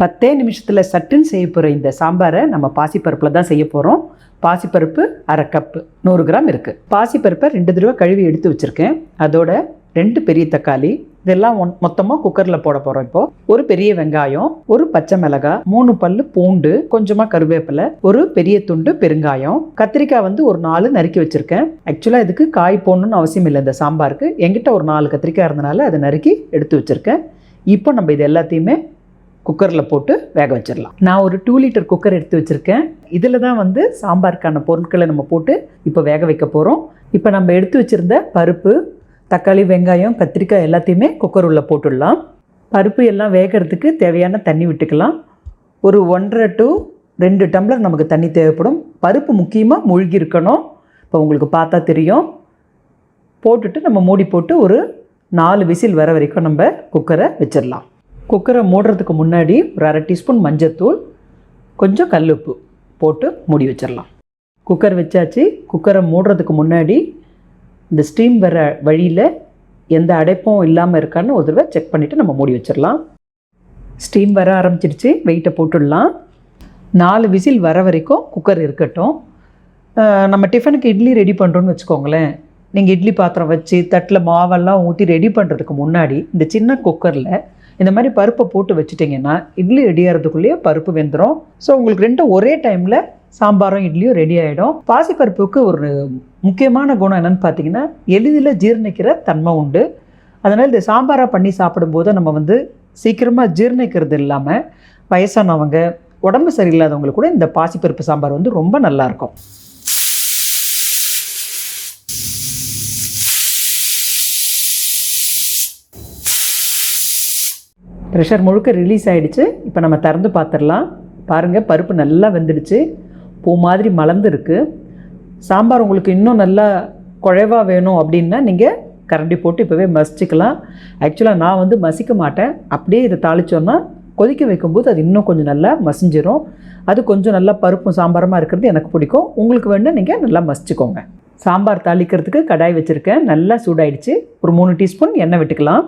10 நிமிஷத்தில் சட்டுன்னு செய்ய போகிற இந்த சாம்பாரை நம்ம பாசிப்பருப்பில் தான் செய்ய போகிறோம். பாசிப்பருப்பு 1/2 கப்பு 100 கிராம் இருக்குது. பாசிப்பருப்பை 2 தடவை கழுவி எடுத்து வச்சுருக்கேன். அதோட 2 பெரிய தக்காளி, இதெல்லாம் மொத்தமாக குக்கரில் போட போகிறோம். இப்போது ஒரு பெரிய வெங்காயம், ஒரு பச்சை மிளகாய், 3 பல்லு பூண்டு, கொஞ்சமாக கருவேப்பிலை, ஒரு பெரிய துண்டு பெருங்காயம், கத்திரிக்காய் வந்து ஒரு 4 நறுக்கி வச்சுருக்கேன். ஆக்சுவலாக இதுக்கு காய் போடணுன்னு அவசியம் இல்லை. இந்த சாம்பாருக்கு என்கிட்ட ஒரு 4 கத்திரிக்காய் இருந்தனால அதை நறுக்கி எடுத்து வச்சுருக்கேன். இப்போ நம்ம இது எல்லாத்தையுமே குக்கரில் போட்டு வேக வச்சிடலாம். நான் ஒரு 2 லிட்டர் குக்கர் எடுத்து வச்சுருக்கேன். இதில் தான் வந்து சாம்பாருக்கான பொருட்களை நம்ம போட்டு இப்போ வேக வைக்க போகிறோம். இப்போ நம்ம எடுத்து வச்சுருந்த பருப்பு, தக்காளி, வெங்காயம், கத்திரிக்காய் எல்லாத்தையுமே குக்கர் உள்ள போட்டுடலாம். பருப்பு எல்லாம் வேகிறதுக்கு தேவையான தண்ணி விட்டுக்கலாம். ஒரு 1.5 to 2 டம்ளர் நமக்கு தண்ணி தேவைப்படும். பருப்பு முக்கியமாக மூழ்கி இருக்கணும். இப்போ உங்களுக்கு பார்த்தா தெரியும். போட்டுட்டு நம்ம மூடி போட்டு ஒரு 4 விசில் வர வரைக்கும் நம்ம குக்கரை வச்சிடலாம். குக்கரை மூடுறதுக்கு முன்னாடி ஒரு 1/2 டீஸ்பூன் மஞ்சத்தூள், கொஞ்சம் கல்லுப்பு போட்டு மூடி வச்சிடலாம். குக்கர் வச்சாச்சு. குக்கரை மூடுறதுக்கு முன்னாடி இந்த ஸ்டீம் வர வழியில் எந்த அடைப்பும் இல்லாமல் இருக்கான்னு ஒரு தடவை செக் பண்ணிவிட்டு நம்ம மூடி வச்சிடலாம். ஸ்டீம் வர ஆரம்பிச்சிடுச்சு. வெயிட்டை போட்டுடலாம். 4 விசில் வர வரைக்கும் குக்கர் இருக்கட்டும். நம்ம டிஃபனுக்கு இட்லி ரெடி பண்ணுறோன்னு வச்சுக்கோங்களேன். நீங்கள் இட்லி பாத்திரம் வச்சு தட்டில் மாவெல்லாம் ஊற்றி ரெடி பண்ணுறதுக்கு முன்னாடி இந்த சின்ன குக்கரில் இந்த மாதிரி பருப்பை போட்டு வச்சுட்டிங்கன்னா இட்லி ரெடி ஆகிறதுக்குள்ளேயே பருப்பு வெந்துடும். ஸோ உங்களுக்கு 2 ஒரே டைமில் சாம்பாரும் இட்லியும் ரெடி ஆகிடும். பாசிப்பருப்புக்கு ஒரு முக்கியமான குணம் என்னென்னு பார்த்தீங்கன்னா, எளிதில் ஜீரணிக்கிற தன்மை உண்டு. அதனால் இந்த சாம்பாராக பண்ணி சாப்பிடும்போது நம்ம வந்து சீக்கிரமாக ஜீரணிக்கிறது இல்லாமல் வயசானவங்க, உடம்பு சரியில்லாதவங்களுக்கு கூட இந்த பாசிப்பருப்பு சாம்பார் வந்து ரொம்ப நல்லாயிருக்கும். ப்ரெஷர் முழுக்க ரிலீஸ் ஆகிடுச்சு. இப்போ நம்ம திறந்து பார்த்துடலாம். பாருங்கள், பருப்பு நல்லா வெந்துடுச்சு. பூ மாதிரி மலர்ந்துருக்கு. சாம்பார் உங்களுக்கு இன்னும் நல்லா குழைவாக வேணும் அப்படின்னா நீங்கள் கரண்டி போட்டு இப்போவே மசிச்சுக்கலாம். ஆக்சுவலாக நான் வந்து மசிக்க மாட்டேன். அப்படியே இதை தாளித்தோன்னா கொதிக்க வைக்கும்போது அது இன்னும் கொஞ்சம் நல்லா மசிஞ்சிரும். அது கொஞ்சம் நல்லா பருப்பும் சாம்பாரமாக இருக்கிறது எனக்கு பிடிக்கும். உங்களுக்கு வேணால் நீங்கள் நல்லா மசிச்சுக்கோங்க. சாம்பார் தாளிக்கிறதுக்கு கடாய் வச்சுருக்கேன். நல்லா சூடாயிடுச்சு. ஒரு 3 டீஸ்பூன் எண்ணெய் விட்டுக்கலாம்.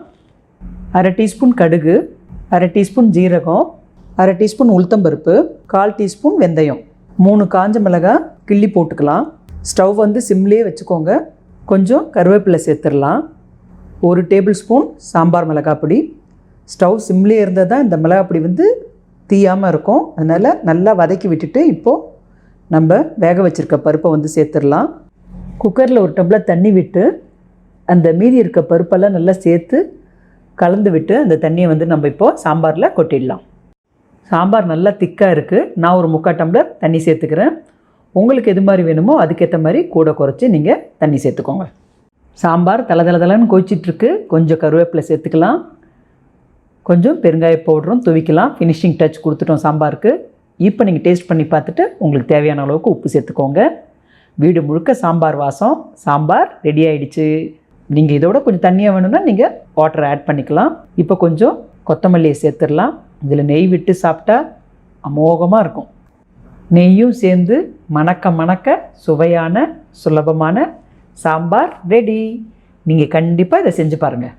1/2 டீஸ்பூன் கடுகு, 1/2 டீஸ்பூன் ஜீரகம், 1/2 டீஸ்பூன் உளுத்தம்பருப்பு, 1/4 டீஸ்பூன் வெந்தயம், 3 காஞ்ச மிளகாய் கிள்ளி போட்டுக்கலாம். ஸ்டவ் வந்து சிம்லேயே வச்சுக்கோங்க. கொஞ்சம் கருவேப்பிலை சேர்த்துடலாம். 1 டேபிள் ஸ்பூன் சாம்பார் மிளகாய் பொடி. ஸ்டவ் சிம்லேயே இருந்தால் தான் இந்த மிளகாய் பொடி வந்து தீயாமல் இருக்கும். அதனால் நல்லா வதக்கி விட்டுட்டு இப்போது நம்ம வேக வச்சுருக்க பருப்பை வந்து சேர்த்துடலாம். குக்கரில் ஒரு டம்ளர் தண்ணி விட்டு அந்த மீதி இருக்க பருப்பெல்லாம் நல்லா சேர்த்து கலந்து விட்டு அந்த தண்ணியை வந்து நம்ம இப்போது சாம்பாரில் கொட்டிடலாம். சாம்பார் நல்லா திக்காக இருக்குது. நான் ஒரு 3/4 டம்ளர் தண்ணி சேர்த்துக்கிறேன். உங்களுக்கு எது மாதிரி வேணுமோ அதுக்கேற்ற மாதிரி கூட குறைச்சி நீங்கள் தண்ணி சேர்த்துக்கோங்க. சாம்பார் தளன்னு கொதிச்சிட்ருக்கு. கொஞ்சம் கருவேப்பிலை சேர்த்துக்கலாம். கொஞ்சம் பெருங்காய பவுடரும் துவிக்கலாம். ஃபினிஷிங் டச் கொடுத்துட்டோம் சாம்பாருக்கு. இப்போ நீங்கள் டேஸ்ட் பண்ணி பார்த்துட்டு உங்களுக்கு தேவையான அளவுக்கு உப்பு சேர்த்துக்கோங்க. வீடு முழுக்க சாம்பார் வாசம். சாம்பார் ரெடி ஆகிடுச்சு. நீங்கள் இதோட கொஞ்சம் தண்ணியாக வேணும்னா நீங்கள் வாட்டர் ஆட் பண்ணிக்கலாம். இப்போ கொஞ்சம் கொத்தமல்லியை சேர்த்துடலாம். இதில் நெய் விட்டு சாப்பிட்டா அமோகமாக இருக்கும். நெய்யும் சேர்ந்து மணக்க மணக்க சுவையான சுலபமான சாம்பார் ரெடி. நீங்கள் கண்டிப்பாக இதை செஞ்சு பாருங்கள்.